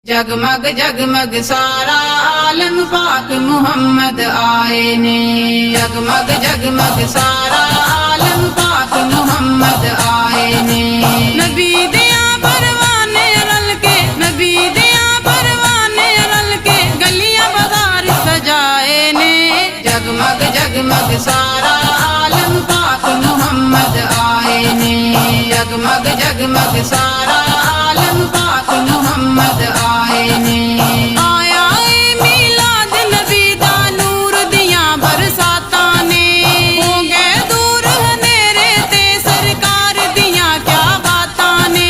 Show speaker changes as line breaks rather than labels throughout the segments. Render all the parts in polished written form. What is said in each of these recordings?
جگمگ جگمگ سارا عالم پاک محمد آئے نے، جگمگ جگمگ سارا عالم پاک محمد آئے نے۔ نبی دیاں پروانے رل کے، نبی دیاں پروانے رل کے گلیاں بازار سجائے نے، جگمگ جگمگ سارا عالم پاک محمد آئے نے، جگمگ جگمگ سارا عالم پاک محمد آئے نے۔ آیا اے میلاد نبی دا نور دیاں برساتاں نے، ہو گئے دور ہنیرے تے سرکار دیاں کیا باتاں نے۔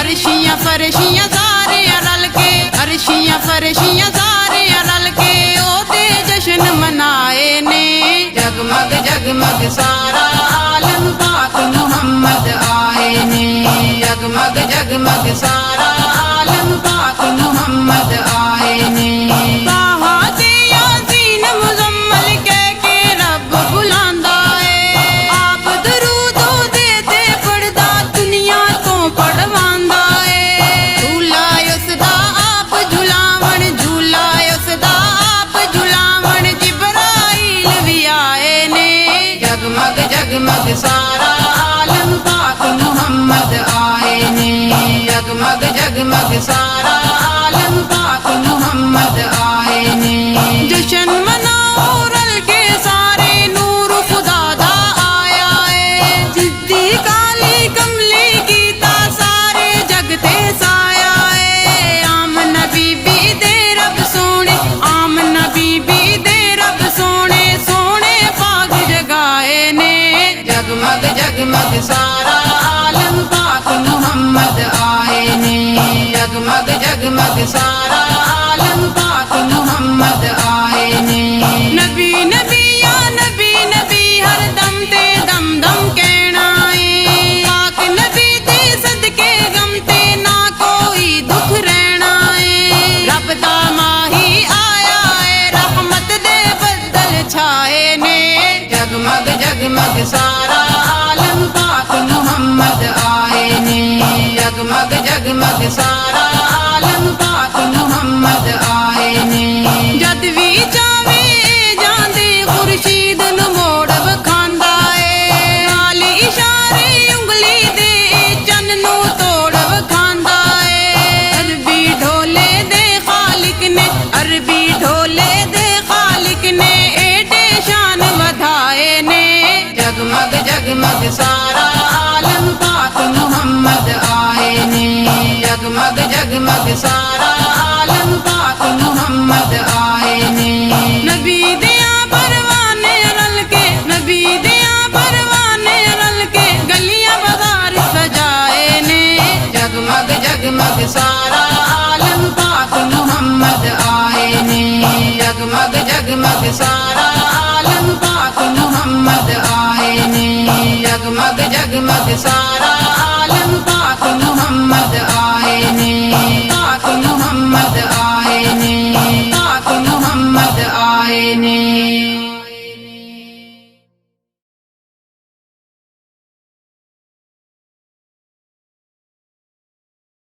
عرشیاں فرشیاں سارے رل کے، عرشیاں فرشیاں سارے رل کے او تے جشن منائے نے، جگمگ جگمگ سارا عالم پاک محمد آئے نے، جگمگ جگمگ سارا عالم پاک محمد آئے نے۔ طٰہٰ تے یاسین مزمل کہہ کے رب بلاندا اے، آپ درود دے تے پڑھدا دنیا تو پڑھواندا اے۔ جھولا اس دا آپ جھلاون، جھولا اس دا آپ جھلاون جبرائیل وی آئے نے، جگمگ جگمگ سارا عالم پاک محمد آئے نے، جگمگ جگمگ سارا عالم پاک محمد آئے نے۔ جشن مناؤ رل کے سارے نور خدا دا آیا ہے، جدی کالی کملی کیتا سارے جگ تے سایا ہے۔ آمنہ بی بی دے رب سونے، آمنہ بی بی دے رب سونے، سونے پاک جگائے نے، جگمگ جگمگ سارا عالم پاک محمد آئے نے، جگمگ جگمگ سارا عالم پاک محمد آئے نے۔ نبی نبی یا نبی نبی ہر دم تے دم دم کہنا ہے، پاک نبی تے صدقے غم تے نہ کوئی دکھ رہنا ہے۔ رب دا ماہی آیا ہے، رحمت دے بدل چھائے نے، جگمگ جگمگ سارا عالم پاک محمد آئے نے، جگمگ جگمگ سارا عالم پاک محمد آئے نے۔ جد وی چاوے جاندے خورشید نو موڑ وکھاندا اے، نال اشارے انگلی دے چن نو توڑ وکھاندا اے۔ عربی ڈھولے دے خالق نے، عربی ڈھولے دے خالق نے ایڈے شان ودھائے نے، جگمگ جگمگ سارا عالم پاک محمد آئے نے، جگمگ جگمگ سارا عالم پاک محمد آئے نے۔ نبی دیاں پروانے رل کے، نبی دیاں پروانے رل کے گلیاں بازار سجائے نے، جگمگ جگمگ سارا عالم پاک محمد آئے نے، جگمگ جگمگ سارا عالم پاک محمد آئے نے، جگمگ جگمگ سارا عالم پاک محمد آئے نے، پاک محمد